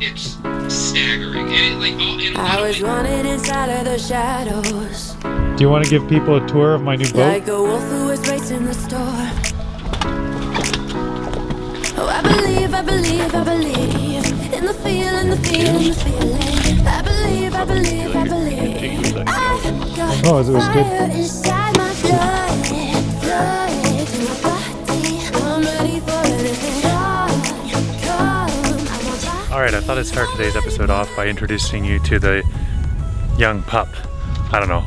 It's staggering, and I was wanted inside of the shadows. Do you want to give people a tour of my new boat? Like a wolf who was raised in the storm. Oh, I believe in the feeling, the feeling. I believe. I got Oh, it was good. fire inside my blood to my body. I'm ready for anything. Alright, I thought I'd start today's episode off by introducing you to the young pup. I don't know,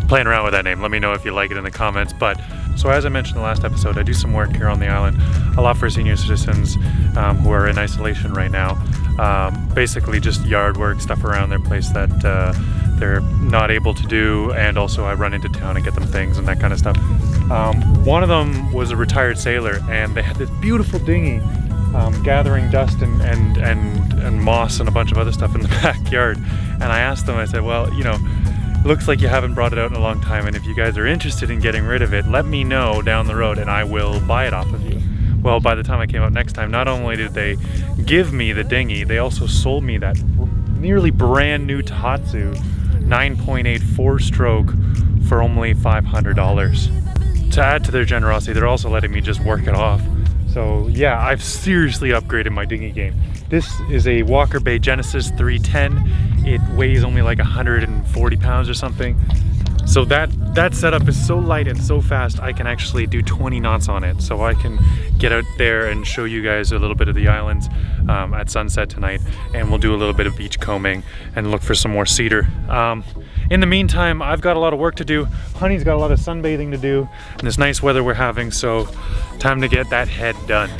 playing around with that name. Let me know if you like it in the comments. But so as I mentioned in the last episode, I do some work here on the island, a lot for senior citizens who are in isolation right now. Basically just yard work, stuff around their place that they're not able to do, and also I run into town and get them things and that kind of stuff. One of them was a retired sailor, and they had this beautiful dinghy gathering dust and moss and a bunch of other stuff in the backyard. And I asked them, I said, well, you know, looks like you haven't brought it out in a long time, and if you guys are interested in getting rid of it, let me know down the road and I will buy it off of you. Well, by the time I came out next time, not only did they give me the dinghy, they also sold me that nearly brand new Tatsu 9.8 4-stroke for only $500. To add to their generosity, they're also letting me just work it off. So yeah, I've seriously upgraded my dinghy game. This is a Walker Bay Genesis 310. It weighs only like 140 pounds or something. So that setup is so light and so fast, I can actually do 20 knots on it. So I can get out there and show you guys a little bit of the islands at sunset tonight, and we'll do a little bit of beach combing and look for some more cedar. In the meantime, I've got a lot of work to do. Honey's got a lot of sunbathing to do, and this nice weather we're having, so time to get that head done.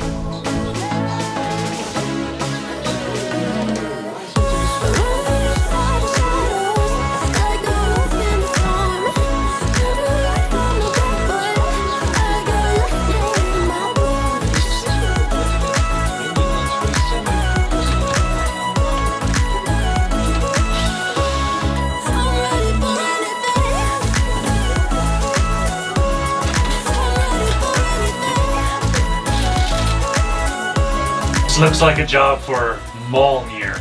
This looks like a job for Molnir.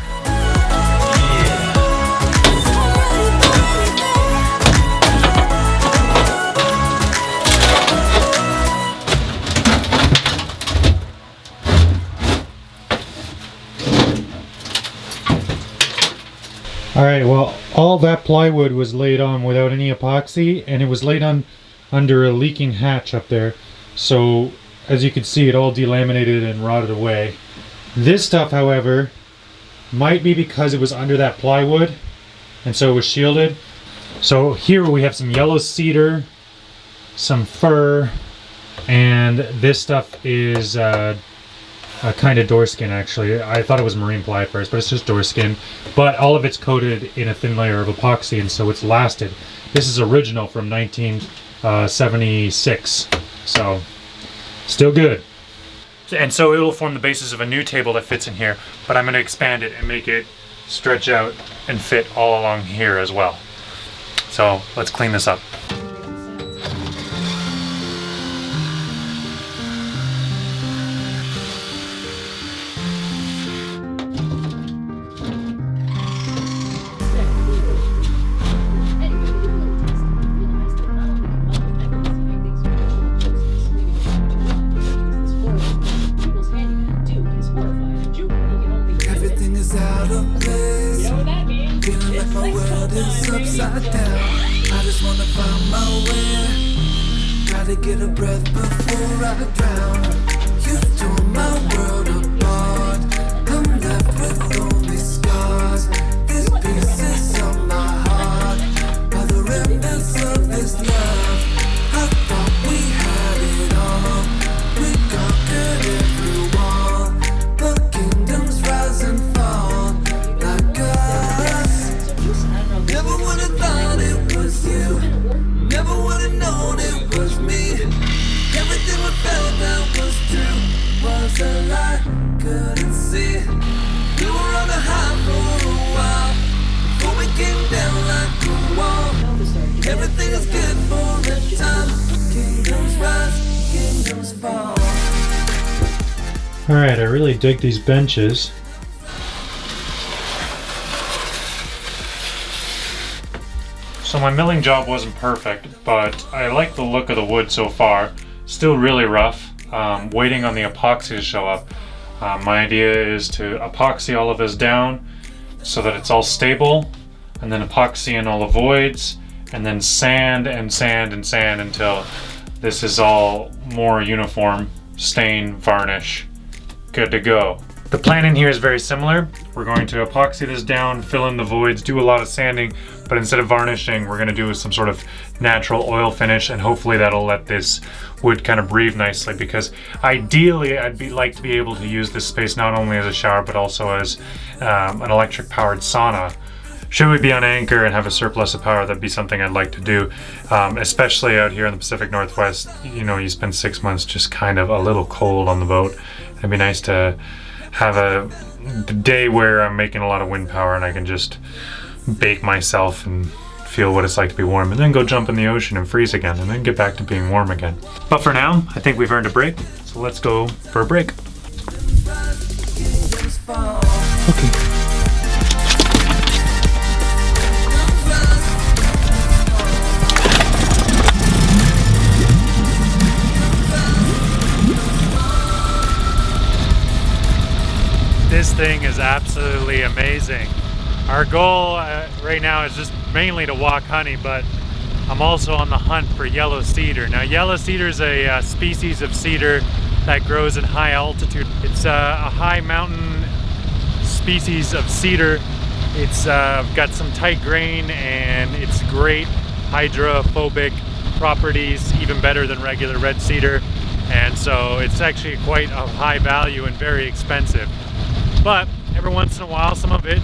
Alright, well, all that plywood was laid on without any epoxy, and it was laid on under a leaking hatch up there. So, as you can see, it all delaminated and rotted away. This stuff, however, might be because it was under that plywood, and so it was shielded. So here we have some yellow cedar, some fir, and this stuff is a kind of door skin, actually. I thought it was marine ply at first, but it's just door skin. But all of it's coated in a thin layer of epoxy, and so it's lasted. This is original from 1976, so still good. And so it will form the basis of a new table that fits in here, but I'm going to expand it and make it stretch out and fit all along here as well. So let's clean this up. Upside down, I just wanna find my way. Gotta get a breath before I drown. You've torn my world apart. I'm left with only scars. These pieces of my heart are the remnants of this love. I thought we had it all. We conquered every wall. The kingdoms rise and fall like us. Never would have thought it was you. Never would have known it was me. Everything we felt that was true was a lie, couldn't see. We were on a high for a while before we came down like a wall. Everything is good for a time. Kingdoms rise, kingdoms fall. Alright, I really dig these benches. So my milling job wasn't perfect, but I like the look of the wood so far. Still really rough, waiting on the epoxy to show up. My idea is to epoxy all of this down so that it's all stable, and then epoxy in all the voids, and then sand and sand and sand until this is all more uniform, stain, varnish, good to go. The plan in here is very similar. We're going to epoxy this down, fill in the voids, do a lot of sanding, but instead of varnishing, we're gonna do some sort of natural oil finish, and hopefully that'll let this wood kind of breathe nicely, because ideally I'd like to be able to use this space not only as a shower, but also as an electric powered sauna. Should we be on anchor and have a surplus of power, that'd be something I'd like to do, especially out here in the Pacific Northwest. You know, you spend 6 months just kind of a little cold on the boat. It'd be nice to have a day where I'm making a lot of wind power and I can just bake myself and feel what it's like to be warm, and then go jump in the ocean and freeze again, and then get back to being warm again. But for now, I think we've earned a break, so let's go for a break. Okay. This thing is absolutely amazing. Our goal right now is just mainly to walk honey, but I'm also on the hunt for yellow cedar. Now, yellow cedar is a species of cedar that grows in high altitude. It's a high mountain species of cedar. It's got some tight grain, and it's great hydrophobic properties, even better than regular red cedar. And so it's actually quite of high value and very expensive. But every once in a while, some of it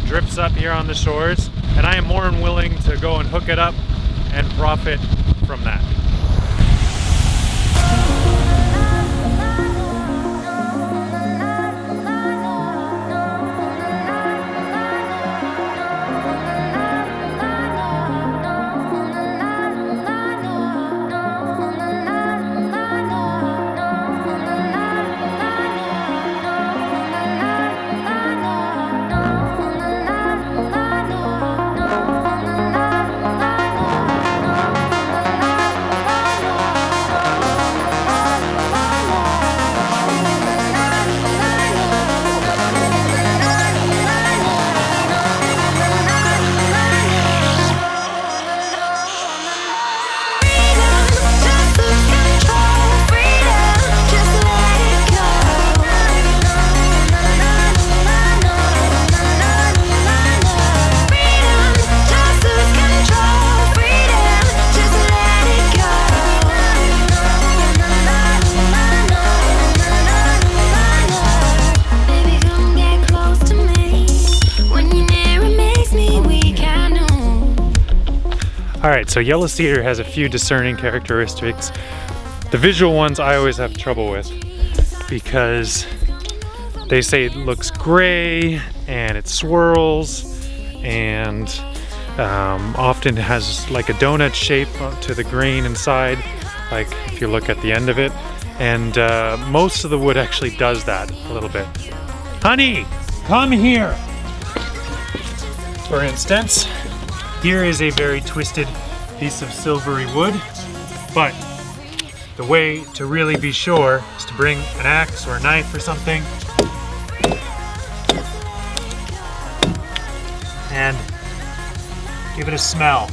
drifts up here on the shores, and I am more than willing to go and hook it up and profit from that. Alright, so yellow cedar has a few discerning characteristics. The visual ones I always have trouble with because they say it looks gray and it swirls and often has like a donut shape to the grain inside, like if you look at the end of it. And most of the wood actually does that a little bit. Honey, come here! For instance, here is a very twisted piece of silvery wood, but the way to really be sure is to bring an axe or a knife or something and give it a smell.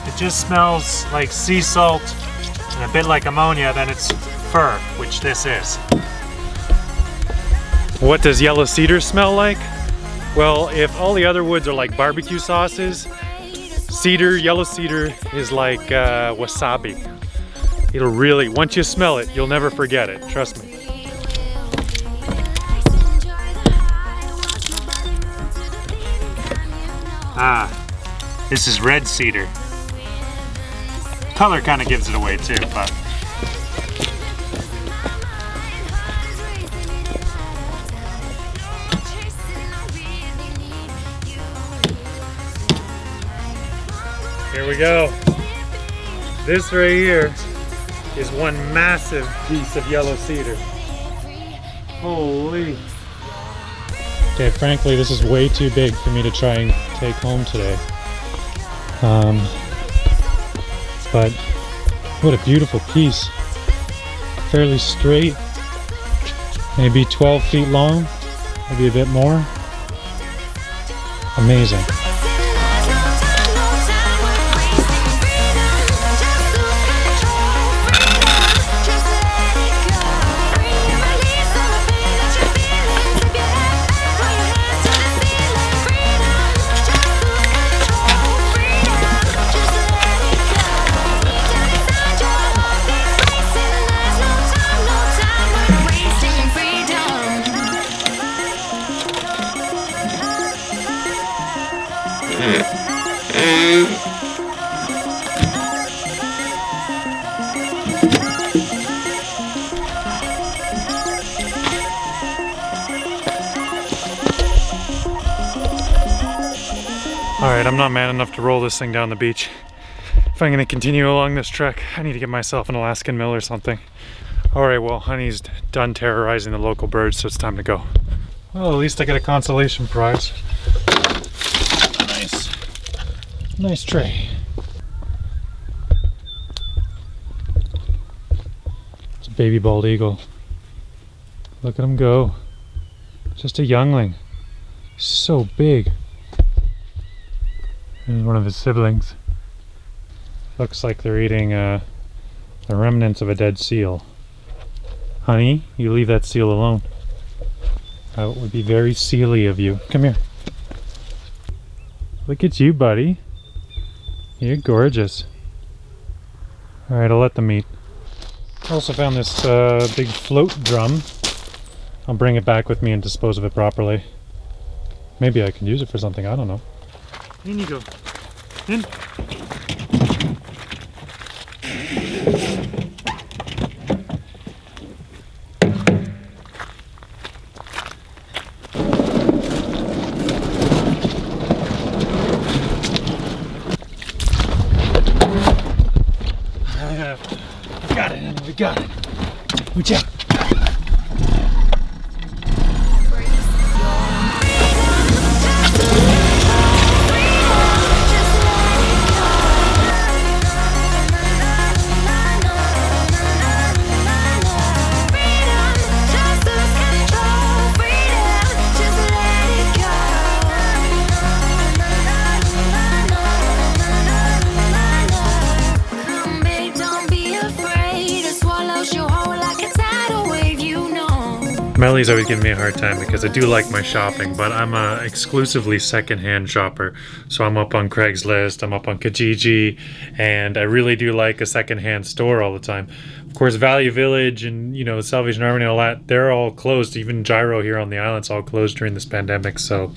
It just smells like sea salt and a bit like ammonia, then it's fir, which this is. What does yellow cedar smell like? Well, if all the other woods are like barbecue sauces, yellow cedar is like wasabi. It'll really, once you smell it, you'll never forget it, trust me. Ah, this is red cedar. Color kind of gives it away too, but here we go. This right here is one massive piece of yellow cedar. Holy. Okay, frankly, this is way too big for me to try and take home today. But what a beautiful piece. Fairly straight, maybe 12 feet long, maybe a bit more. Amazing. Alright, I'm not man enough to roll this thing down the beach. If I'm going to continue along this trek, I need to get myself an Alaskan mill or something. Alright, well, Honey's done terrorizing the local birds, so it's time to go. Well, at least I get a consolation prize. Nice tray. It's a baby bald eagle. Look at him go. Just a youngling. So big. Here's one of his siblings. Looks like they're eating the remnants of a dead seal. Honey, you leave that seal alone. That would be very sealy of you. Come here. Look at you, buddy. You're gorgeous. Alright, I'll let them eat. I also found this big float drum. I'll bring it back with me and dispose of it properly. Maybe I can use it for something, I don't know. In you go. In. We got it. Watch out. Melly's always giving me a hard time because I do like my shopping, but I'm a exclusively secondhand shopper. So I'm up on Craigslist, I'm up on Kijiji, and I really do like a secondhand store all the time. Of course, Value Village and, you know, Salvation Army and all that, they're all closed. Even Gyro here on the island's all closed during this pandemic. So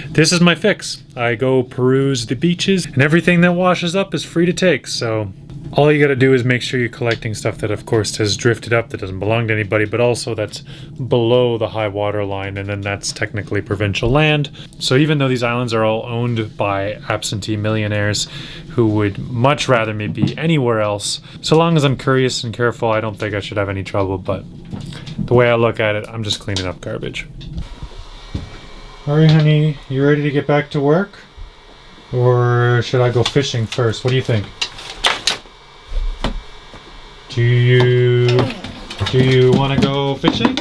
this is my fix. I go peruse the beaches, and everything that washes up is free to take. So all you gotta do is make sure you're collecting stuff that, of course, has drifted up, that doesn't belong to anybody, but also that's below the high water line, and then that's technically provincial land. So even though these islands are all owned by absentee millionaires who would much rather me be anywhere else, so long as I'm curious and careful, I don't think I should have any trouble, but the way I look at it, I'm just cleaning up garbage. Alright, honey, you ready to get back to work? Or should I go fishing first? What do you think? Do you want to go fishing?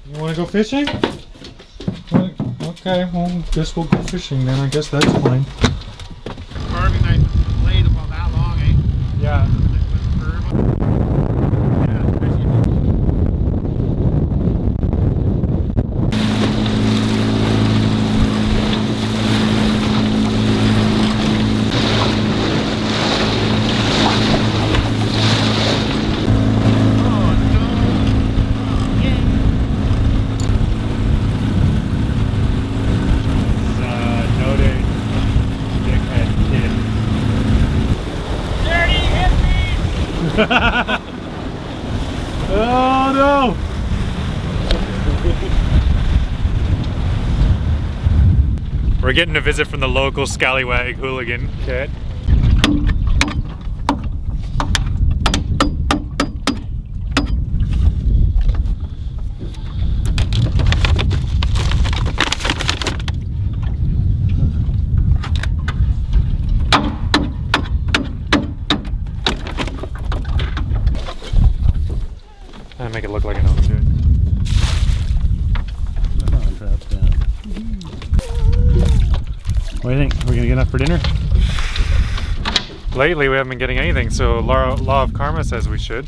You want to go fishing? Okay, well, guess we'll go fishing then. I guess that's fine. Carving knife blade about that long, eh? Yeah. Oh no! We're getting a visit from the local scallywag hooligan kid. to make it look like an ocean. What do you think? Are we gonna get enough for dinner? Lately, we haven't been getting anything, so law of karma says we should.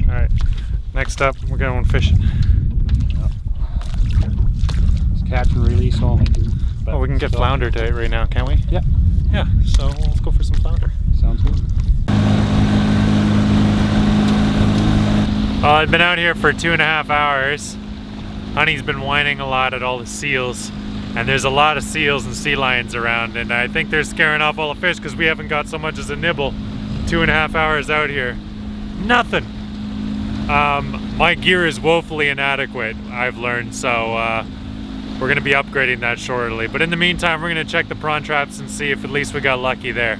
All right. Next up, we're going fishing. It's catch and release only. Oh, we can get flounder right now, can't we? Yeah. Yeah. So let's go for some flounder. Sounds good. I've been out here for 2.5 hours. Honey's been whining a lot at all the seals, and there's a lot of seals and sea lions around, and I think they're scaring off all the fish because we haven't got so much as a nibble. 2.5 hours out here. Nothing. My gear is woefully inadequate, I've learned, so we're going to be upgrading that shortly. But in the meantime, we're going to check the prawn traps and see if at least we got lucky there.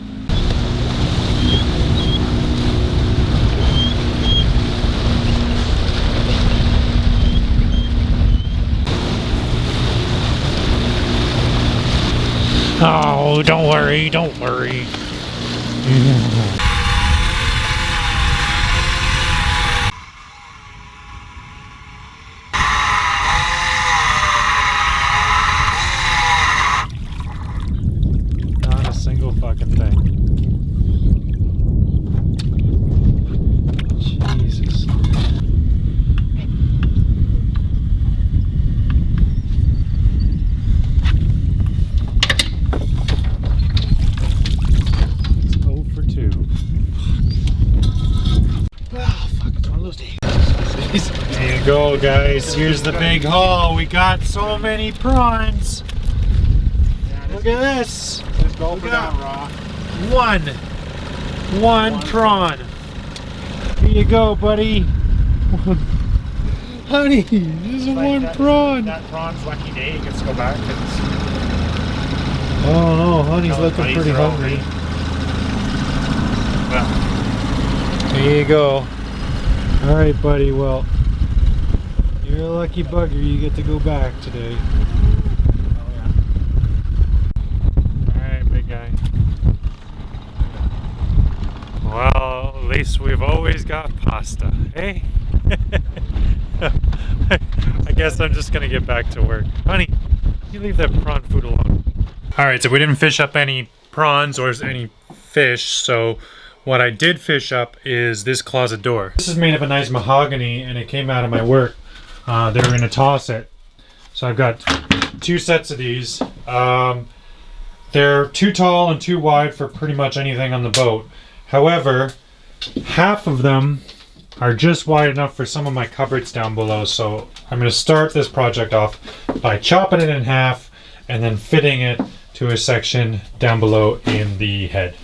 Oh, don't worry, don't worry. Not a single fucking thing. Jesus. There you go, guys. Here's the big haul. We got so many prawns. Look at this. Just go for that raw. One prawn. Here you go, buddy. Honey, this is one prawn. That prawn's lucky day. He gets to go back. Oh no, honey's looking pretty hungry. Well, Here you go. All right, buddy. Well, you're a lucky bugger. You get to go back today. All right, big guy. Well, at least we've always got pasta, hey? I guess I'm just gonna get back to work. Honey, you leave that prawn food alone. All right, so we didn't fish up any prawns or any fish, so what I did fish up is this closet door. This is made of a nice mahogany, and it came out of my work. They were in a toss it. So I've got 2 sets of these. They're too tall and too wide for pretty much anything on the boat. However, half of them are just wide enough for some of my cupboards down below. So I'm going to start this project off by chopping it in half and then fitting it to a section down below in the head.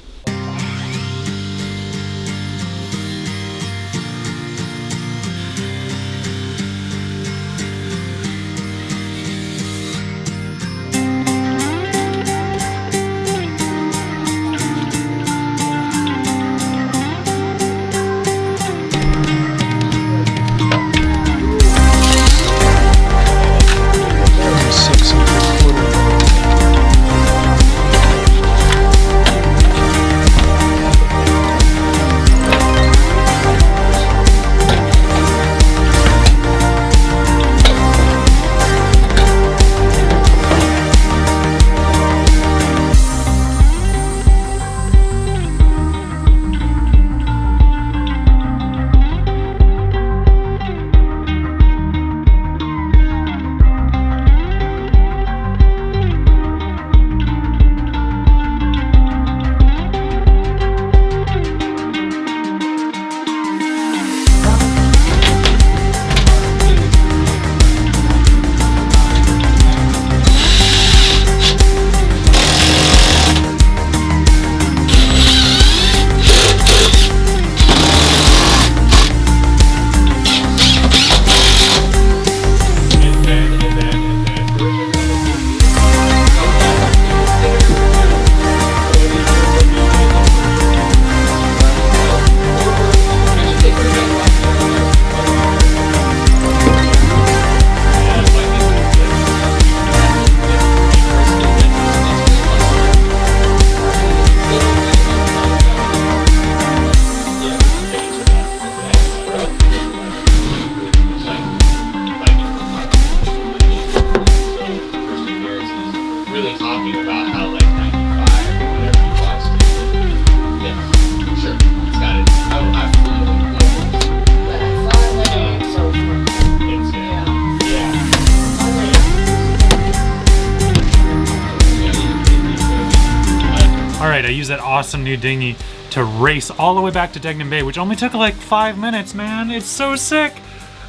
use that awesome new dinghy to race all the way back to Degnan Bay, which only took like 5 minutes, man. It's so sick.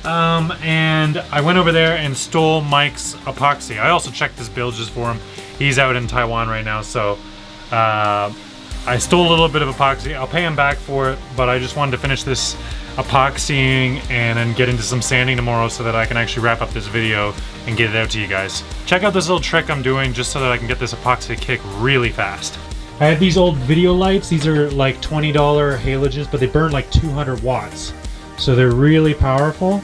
And I went over there and stole Mike's epoxy. I also checked his bilges for him. He's out in Taiwan right now, so I stole a little bit of epoxy. I'll pay him back for it, but I just wanted to finish this epoxying and then get into some sanding tomorrow so that I can actually wrap up this video and get it out to you guys. Check out this little trick I'm doing just so that I can get this epoxy to kick really fast. I have these old video lights. These are like $20 halogens, but they burn like 200 watts. So they're really powerful,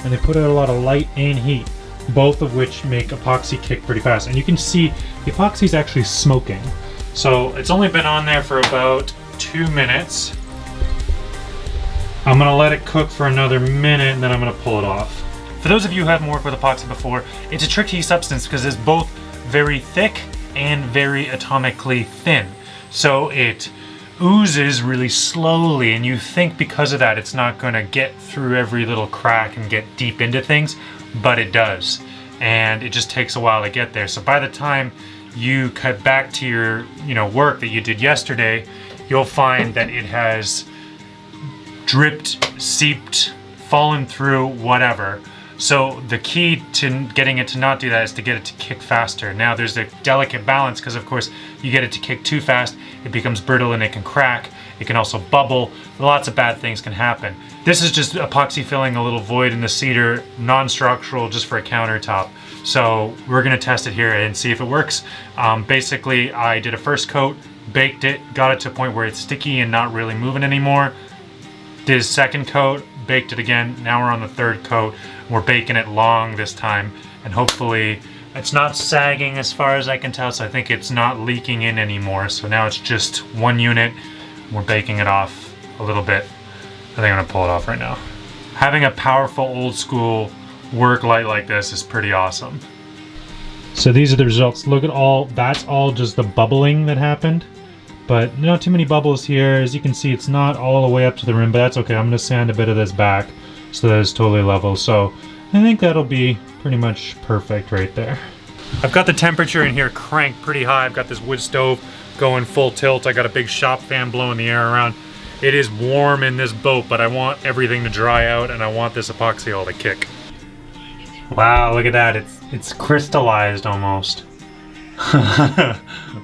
and they put out a lot of light and heat, both of which make epoxy kick pretty fast. And you can see the epoxy is actually smoking. So it's only been on there for about 2 minutes. I'm gonna let it cook for another minute and then I'm gonna pull it off. For those of you who haven't worked with epoxy before, it's a tricky substance because it's both very thick and very atomically thin. So it oozes really slowly, and you think because of that it's not gonna get through every little crack and get deep into things, but it does. And it just takes a while to get there. So by the time you cut back to your work that you did yesterday, you'll find that it has dripped, seeped, fallen through, whatever. So the key to getting it to not do that is to get it to kick faster. Now there's a delicate balance because of course you get it to kick too fast, it becomes brittle and it can crack. It can also bubble. Lots of bad things can happen. This is just epoxy filling a little void in the Cedar, non-structural, just for a countertop. So we're gonna test it here and see if it works. Basically, I did a first coat, baked it, got it to a point where it's sticky and not really moving anymore. Did a second coat, baked it again. Now we're on the third coat. We're baking it long this time, and hopefully it's not sagging as far as I can tell, so I think it's not leaking in anymore. So now it's just one unit. We're baking it off a little bit. I think I'm gonna pull it off right now. Having a powerful old school work light like this is pretty awesome. So these are the results. Look at all, that's all just the bubbling that happened. But not too many bubbles here. As you can see, it's not all the way up to the rim, but that's okay. I'm gonna sand a bit of this back so that it's totally level. So I think that'll be pretty much perfect right there. I've got the temperature in here cranked pretty high. I've got this wood stove going full tilt. I got a big shop fan blowing the air around. It is warm in this boat, but I want everything to dry out and I want this epoxy all to kick. Wow, look at that. It's crystallized almost.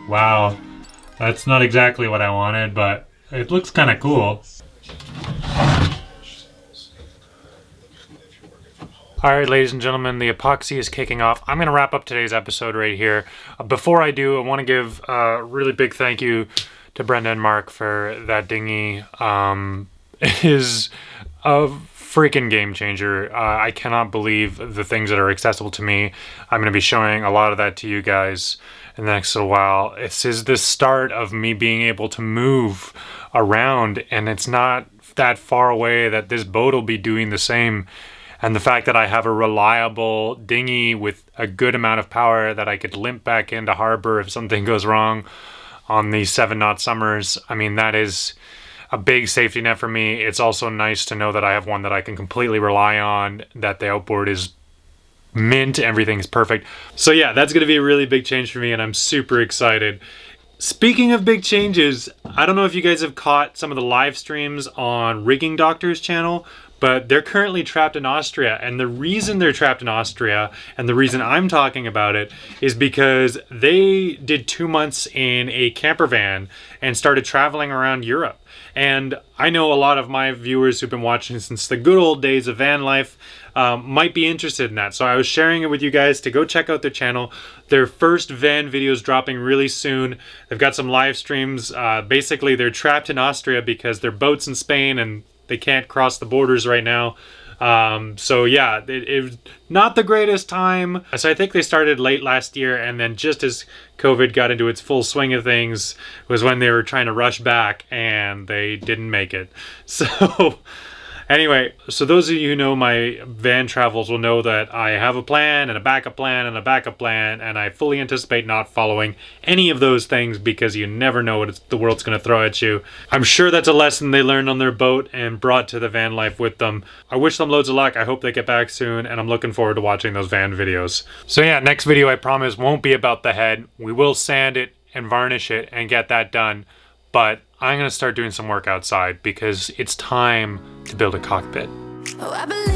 Wow. That's not exactly what I wanted, but it looks kind of cool. Alright, ladies and gentlemen, the epoxy is kicking off. I'm going to wrap up today's episode right here. Before I do, I want to give a really big thank you to Brenda and Mark for that dinghy. It is a freaking game changer. I cannot believe the things that are accessible to me. I'm going to be showing a lot of that to you guys in the next little while. This is the start of me being able to move around, and it's not that far away that this boat will be doing the same. And the fact that I have a reliable dinghy with a good amount of power that I could limp back into harbor if something goes wrong on these 7-knot summers, I mean, that is a big safety net for me. It's also nice to know that I have one that I can completely rely on, that the outboard is mint, everything's perfect. So yeah, that's going to be a really big change for me, and I'm super excited. Speaking of big changes, I don't know if you guys have caught some of the live streams on Rigging Doctor's channel, but they're currently trapped in Austria, and the reason they're trapped in Austria, and the reason I'm talking about it, is because they did 2 months in a camper van and started traveling around Europe. And I know a lot of my viewers who've been watching since the good old days of van life might be interested in that. So I was sharing it with you guys to go check out their channel. Their first van video is dropping really soon. They've got some live streams. Basically, they're trapped in Austria because their boat's in Spain and they can't cross the borders right now. So yeah, it was not the greatest time. So I think they started late last year, and then just as COVID got into its full swing of things was when they were trying to rush back, and they didn't make it. So anyway, so those of you who know my van travels will know that I have a plan and a backup plan and a backup plan, and I fully anticipate not following any of those things because you never know what the world's going to throw at you. I'm sure that's a lesson they learned on their boat and brought to the van life with them. I wish them loads of luck. I hope they get back soon, and I'm looking forward to watching those van videos. So yeah, next video I promise won't be about the head. We will sand it and varnish it and get that done. but I'm gonna start doing some work outside because it's time to build a cockpit. Oh, I believe.